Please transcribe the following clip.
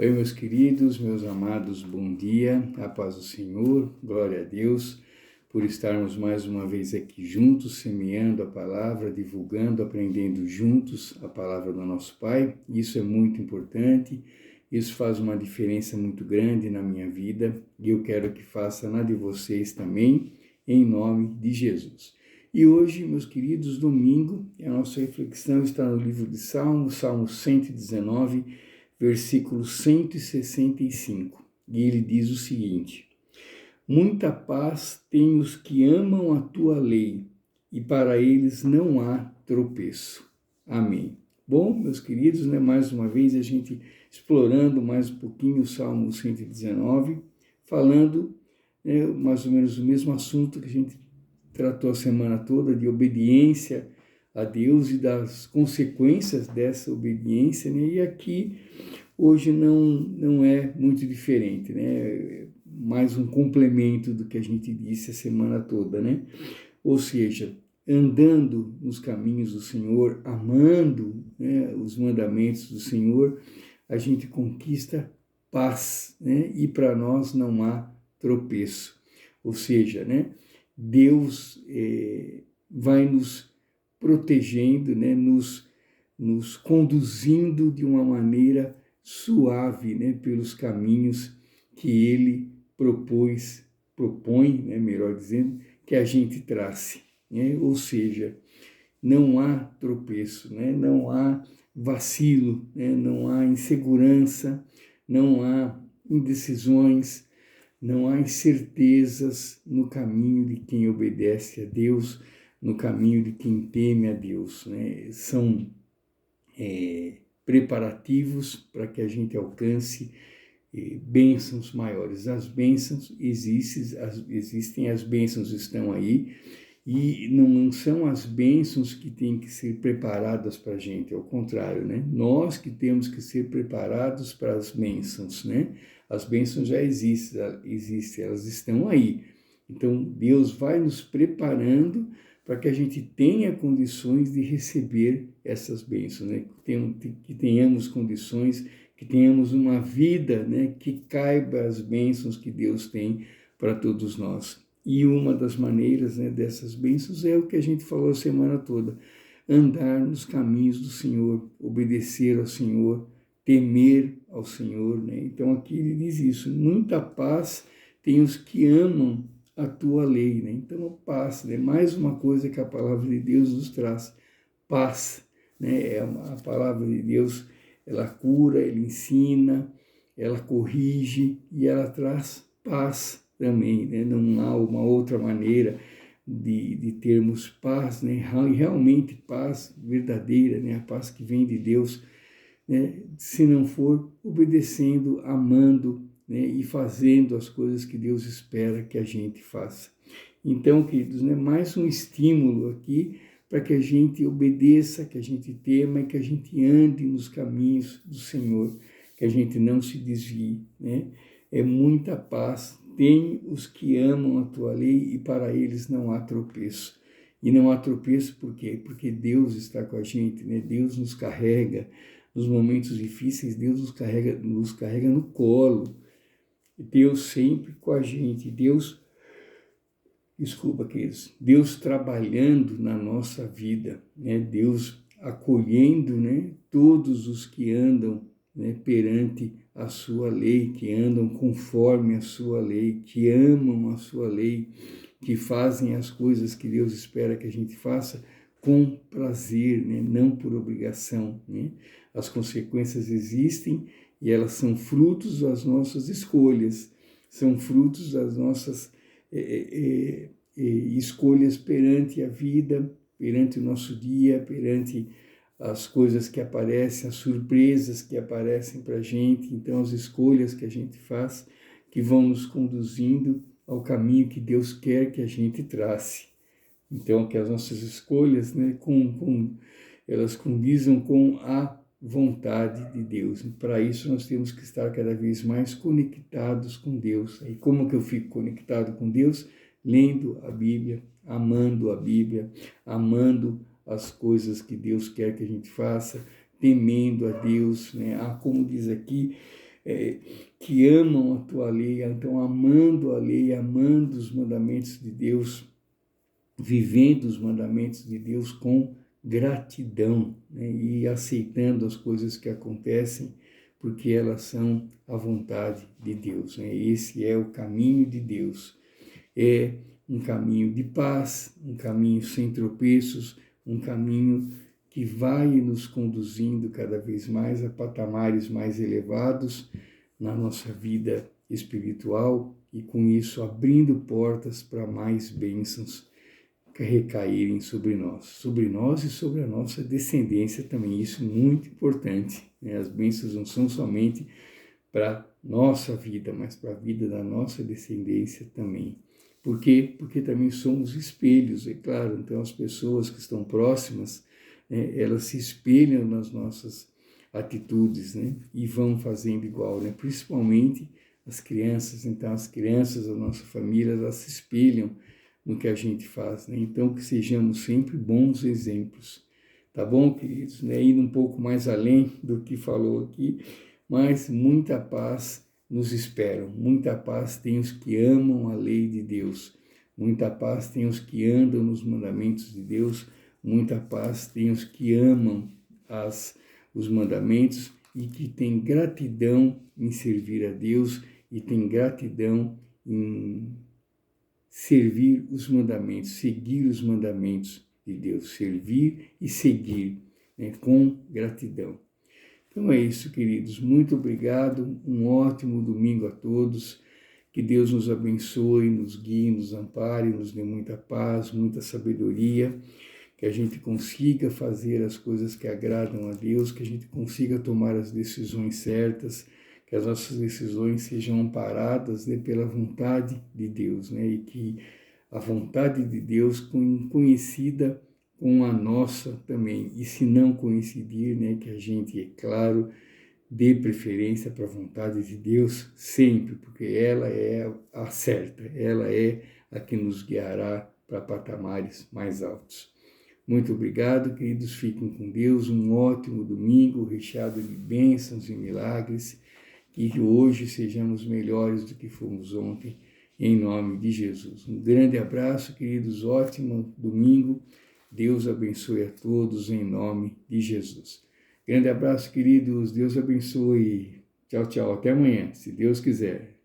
Oi, meus queridos, meus amados, bom dia, a paz do Senhor, glória a Deus por estarmos mais uma vez aqui juntos, semeando a palavra, divulgando, aprendendo juntos a palavra do nosso Pai. Isso é muito importante, isso faz uma diferença muito grande na minha vida e eu quero que faça na de vocês também, em nome de Jesus. E hoje, meus queridos, domingo, a nossa reflexão está no livro de Salmos, Salmo 119, versículo 165, e ele diz o seguinte: muita paz têm os que amam a tua lei, e para eles não há tropeço. Amém. Bom, meus queridos, mais uma vez a gente explorando mais um pouquinho o Salmo 119, falando mais ou menos o mesmo assunto que a gente tratou a semana toda, de obediência a Deus e das consequências dessa obediência, E aqui, hoje, não é muito diferente, Mais um complemento do que a gente disse a semana toda, Ou seja, andando nos caminhos do Senhor, amando os mandamentos do Senhor, a gente conquista paz, E para nós não há tropeço. Ou seja, Deus vai nos protegendo, nos conduzindo de uma maneira suave, pelos caminhos que Ele propõe, melhor dizendo, que a gente trace, Ou seja, não há tropeço, Não há vacilo, Não há insegurança, não há indecisões, não há incertezas no caminho de quem obedece a Deus, no caminho de quem teme a Deus, São preparativos para que a gente alcance bênçãos maiores. As bênçãos existem, as bênçãos estão aí, e não são as bênçãos que têm que ser preparadas para a gente, ao contrário, Nós que temos que ser preparados para as bênçãos, As bênçãos já existem, elas estão aí. Então, Deus vai nos preparando para que a gente tenha condições de receber essas bênçãos, Que tenhamos condições, que tenhamos uma vida, que caiba as bênçãos que Deus tem para todos nós. E uma das maneiras, dessas bênçãos é o que a gente falou a semana toda: andar nos caminhos do Senhor, obedecer ao Senhor, temer ao Senhor, Então aqui ele diz isso: muita paz tem os que amam a tua lei, Então a paz, mais uma coisa que a palavra de Deus nos traz: paz, A palavra de Deus, ela cura, ela ensina, ela corrige e ela traz paz também, Não há uma outra maneira de termos paz, Realmente paz verdadeira, A paz que vem de Deus, se não for obedecendo, amando, e fazendo as coisas que Deus espera que a gente faça. Então, queridos, mais um estímulo aqui para que a gente obedeça, que a gente tema e que a gente ande nos caminhos do Senhor, que a gente não se desvie, É muita paz tem os que amam a tua lei, e para eles não há tropeço. E não há tropeço por quê? Porque Deus está com a gente, Deus nos carrega nos momentos difíceis, Deus nos carrega no colo. Deus sempre com a gente, Deus trabalhando na nossa vida, Deus acolhendo, todos os que andam, perante a sua lei, que andam conforme a sua lei, que amam a sua lei, que fazem as coisas que Deus espera que a gente faça com prazer, não por obrigação, As consequências existem e elas são frutos das nossas escolhas, são frutos das nossas escolhas perante a vida, perante o nosso dia, perante as coisas que aparecem, as surpresas que aparecem para a gente. Então, as escolhas que a gente faz, que vão nos conduzindo ao caminho que Deus quer que a gente trace. Então, que as nossas escolhas, elas condizam com a vontade de Deus. E para isso nós temos que estar cada vez mais conectados com Deus. E como que eu fico conectado com Deus? Lendo a Bíblia, amando as coisas que Deus quer que a gente faça, temendo a Deus, como diz aqui, que amam a tua lei, então amando a lei, amando os mandamentos de Deus, vivendo os mandamentos de Deus com gratidão, né? E aceitando as coisas que acontecem, porque elas são a vontade de Deus, né? Esse é o caminho de Deus. É um caminho de paz, um caminho sem tropeços, um caminho que vai nos conduzindo cada vez mais a patamares mais elevados na nossa vida espiritual e com isso abrindo portas para mais bênçãos recaírem sobre nós e sobre a nossa descendência também. Isso é muito importante, né? As bênçãos não são somente para nossa vida, mas para a vida da nossa descendência também. Por quê? Porque também somos espelhos, é claro. Então as pessoas que estão próximas, né, elas se espelham nas nossas atitudes, né, e vão fazendo igual, né? Principalmente as crianças. Então as crianças da nossa família, elas se espelham no que a gente faz, né? Então que sejamos sempre bons exemplos, tá bom, queridos? Né? Indo um pouco mais além do que falou aqui, mas muita paz nos espera, muita paz tem os que amam a lei de Deus, muita paz tem os que andam nos mandamentos de Deus, muita paz tem os que amam os mandamentos e que têm gratidão em servir a Deus e têm gratidão em servir os mandamentos, seguir os mandamentos de Deus, servir e seguir, né, com gratidão. Então é isso, queridos. Muito obrigado. Um ótimo domingo a todos. Que Deus nos abençoe, nos guie, nos ampare, nos dê muita paz, muita sabedoria. Que a gente consiga fazer as coisas que agradam a Deus, que a gente consiga tomar as decisões certas, que as nossas decisões sejam amparadas, né, pela vontade de Deus, né, e que a vontade de Deus conhecida com a nossa também, e se não coincidir, né, que a gente, é claro, dê preferência para a vontade de Deus sempre, porque ela é a certa, ela é a que nos guiará para patamares mais altos. Muito obrigado, queridos, fiquem com Deus, um ótimo domingo, recheado de bênçãos e milagres, que hoje sejamos melhores do que fomos ontem, em nome de Jesus. Um grande abraço, queridos, ótimo domingo, Deus abençoe a todos em nome de Jesus. Grande abraço, queridos, Deus abençoe, tchau, tchau, até amanhã, se Deus quiser.